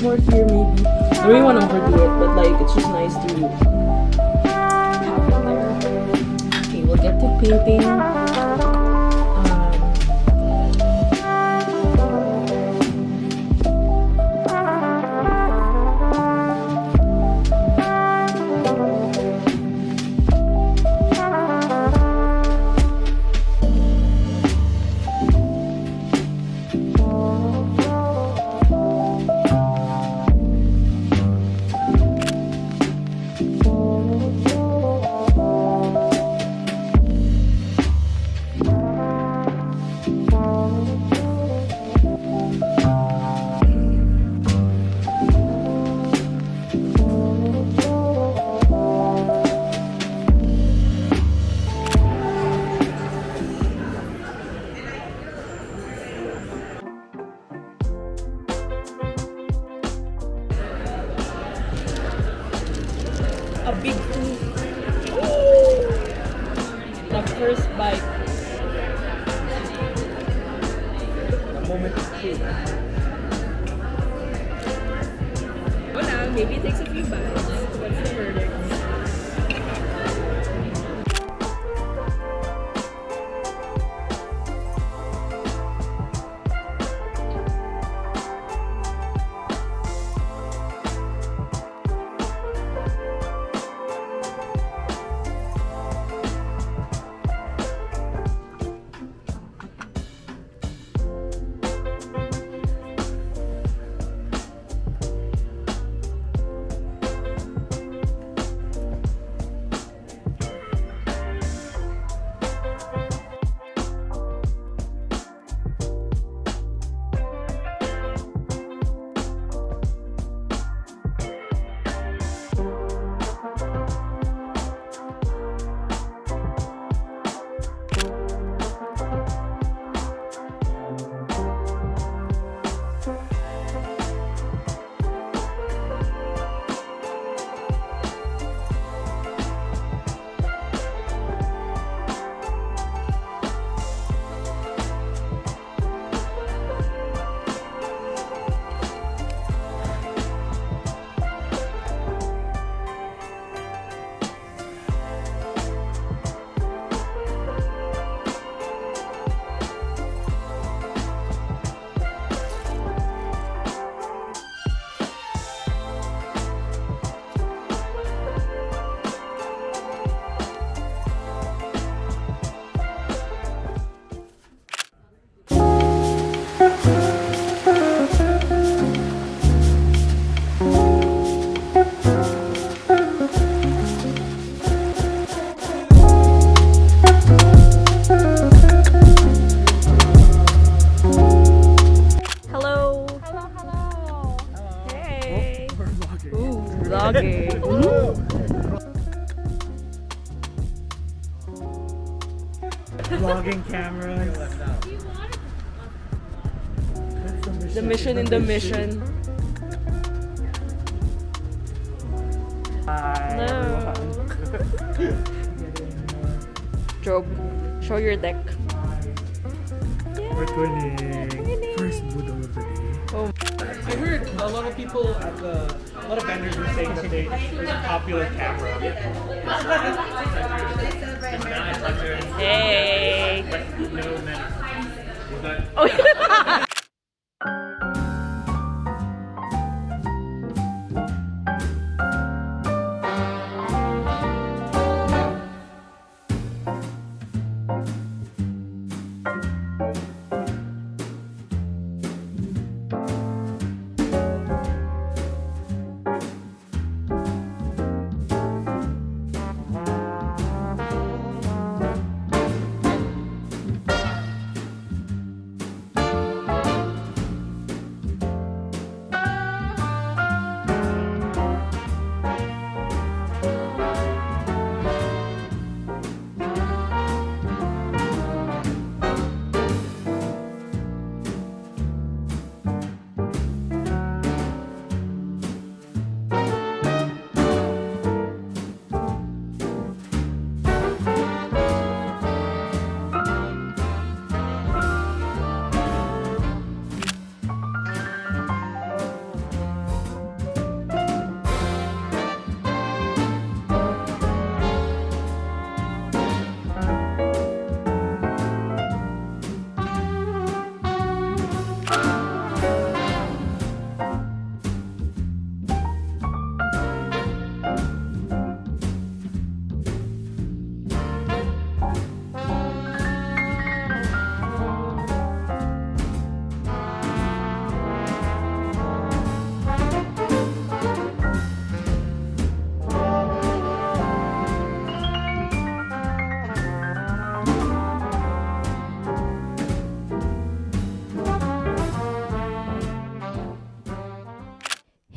more here maybe. I don't really want to overdo it, but like it's just nice to have it there. Okay, we'll get to painting. A big tooth. The first bite. A moment of truth. Well, maybe it takes a few bites. What's the verdict? Vlogging. Vlogging cameras. The mission in the mission. Hi, No. Job, show your deck. We're twinning. First budol of the day. Oh. I heard a lot of people at a lot of vendors were saying that it's a popular camera. Hey. No man. Oh.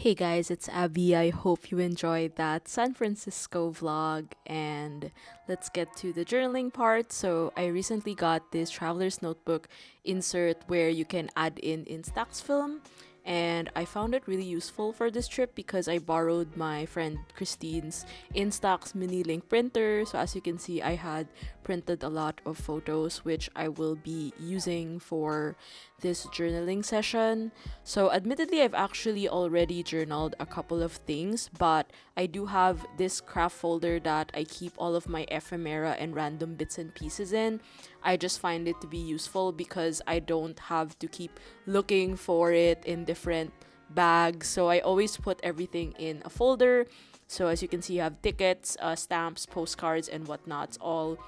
Hey guys, it's Abby. I hope you enjoyed that San Francisco vlog, and let's get to the journaling part. So I recently got this traveler's notebook insert where you can add in Instax film, and I found it really useful for this trip because I borrowed my friend Christine's Instax mini link printer. So as you can see, I had printed a lot of photos which I will be using for this journaling session. So admittedly, I've actually already journaled a couple of things, but I do have this craft folder that I keep all of my ephemera and random bits and pieces in. I just find it to be useful because I don't have to keep looking for it in different bags. So I always put everything in a folder. So as you can see, you have tickets, stamps, postcards, and whatnots all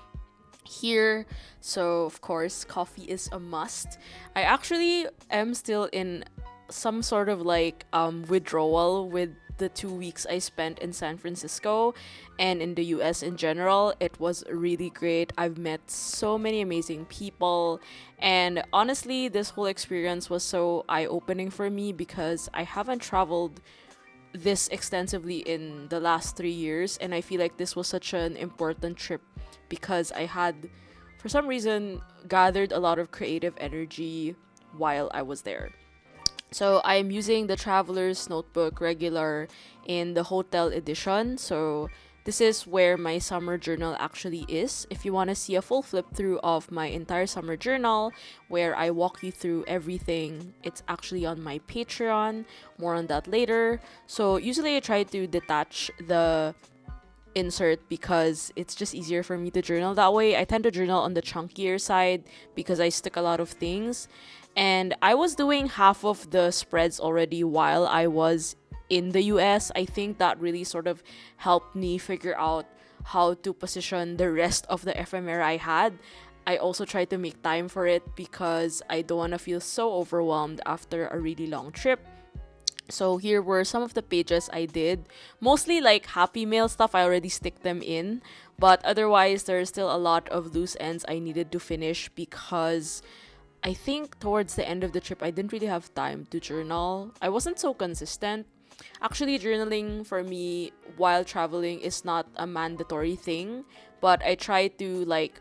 here. So of course, coffee is a must. I actually am still in some sort of like withdrawal with the 2 weeks I spent in San Francisco and in the US in general. It was really great. I've met so many amazing people, and honestly, this whole experience was so eye-opening for me because I haven't traveled this extensively in the last 3 years, and I feel like this was such an important trip because I had, for some reason, gathered a lot of creative energy while I was there. So I'm using the Traveler's Notebook regular in the hotel edition. So this is where my summer journal actually is. If you want to see a full flip through of my entire summer journal where I walk you through everything, it's actually on my Patreon. More on that later. So usually I try to detach the insert because it's just easier for me to journal that way. I tend to journal on the chunkier side because I stick a lot of things. And I was doing half of the spreads already while I was in the US. I think that really sort of helped me figure out how to position the rest of the ephemera I had. I also try to make time for it because I don't want to feel so overwhelmed after a really long trip. So here were some of the pages I did. Mostly like Happy Mail stuff, I already stick them in. But otherwise, there's still a lot of loose ends I needed to finish because I think towards the end of the trip, I didn't really have time to journal. I wasn't so consistent. Actually, journaling for me while traveling is not a mandatory thing, but I try to like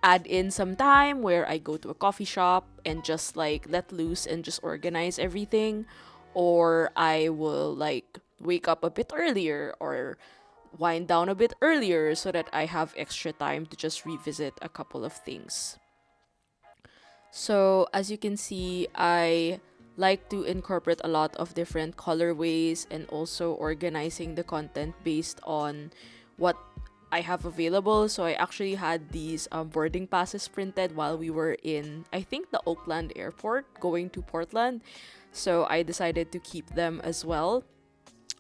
add in some time where I go to a coffee shop and just like let loose and just organize everything. Or I will like wake up a bit earlier or wind down a bit earlier so that I have extra time to just revisit a couple of things. So as you can see, I like to incorporate a lot of different colorways and also organizing the content based on what I have available. So I actually had these boarding passes printed while we were in, I think, the Oakland airport going to Portland. So I decided to keep them as well.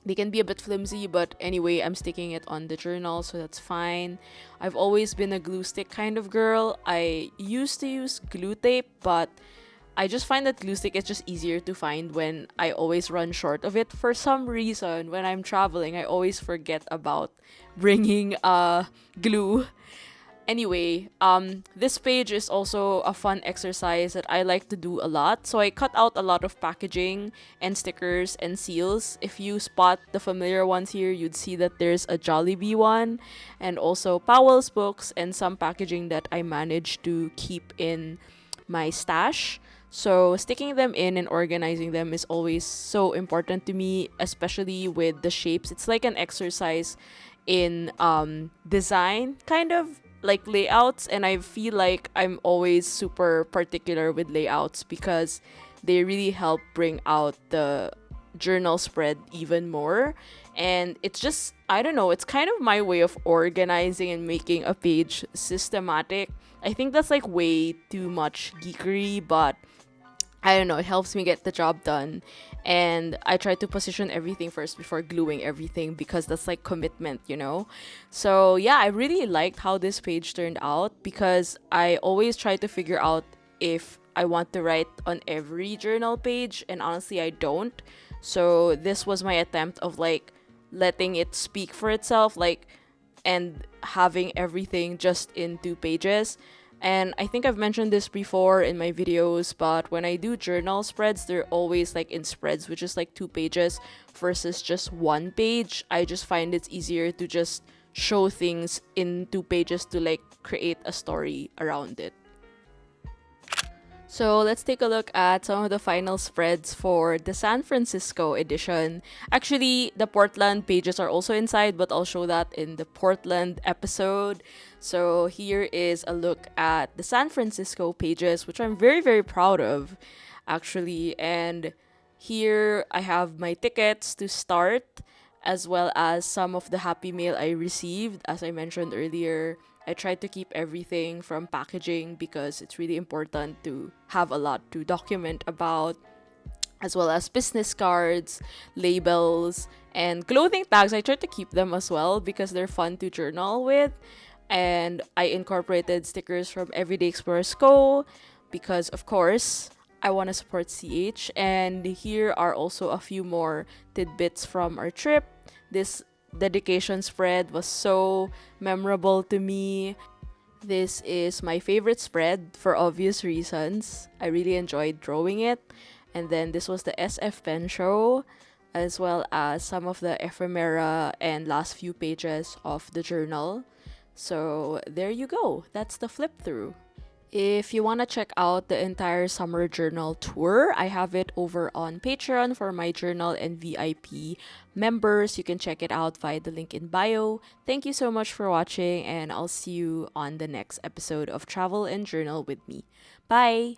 They can be a bit flimsy, but anyway, I'm sticking it on the journal, so that's fine. I've always been a glue stick kind of girl. I used to use glue tape, but I just find that glue stick is just easier to find when I always run short of it. For some reason, when I'm traveling, I always forget about bringing glue. Anyway, this page is also a fun exercise that I like to do a lot. So I cut out a lot of packaging and stickers and seals. If you spot the familiar ones here, you'd see that there's a Jollibee one and also Powell's books and some packaging that I managed to keep in my stash. So sticking them in and organizing them is always so important to me, especially with the shapes. It's like an exercise in design, kind of like layouts, and I feel like I'm always super particular with layouts because they really help bring out the journal spread even more. And it's just, I don't know, it's kind of my way of organizing and making a page systematic. I think that's like way too much geekery, but I don't know, it helps me get the job done. And I try to position everything first before gluing everything because that's like commitment, you know? So yeah, I really liked how this page turned out because I always try to figure out if I want to write on every journal page, and honestly, I don't. So this was my attempt of like letting it speak for itself, like, and having everything just in 2 pages. And I think I've mentioned this before in my videos, but when I do journal spreads, they're always like in spreads, which is like 2 pages versus just 1 page. I just find it's easier to just show things in 2 pages to like create a story around it. So let's take a look at some of the final spreads for the San Francisco edition. Actually, the Portland pages are also inside, but I'll show that in the Portland episode. So here is a look at the San Francisco pages, which I'm very, very proud of, actually. And here I have my tickets to start, as well as some of the Happy Mail I received. As I mentioned earlier, I tried to keep everything from packaging because it's really important to have a lot to document about, as well as business cards, labels, and clothing tags. I tried to keep them as well because they're fun to journal with. And I incorporated stickers from Everyday Explorers Co. because, of course, I want to support CH. And here are also a few more tidbits from our trip. This dedication spread was so memorable to me. This is my favorite spread for obvious reasons. I really enjoyed drawing it. And then this was the SF Pen Show, as well as some of the ephemera and last few pages of the journal. So there you go. That's the flip through. If you want to check out the entire summer journal tour, I have it over on Patreon for my journal and VIP members. You can check it out via the link in bio. Thank you so much for watching, and I'll see you on the next episode of Travel and Journal with me. Bye!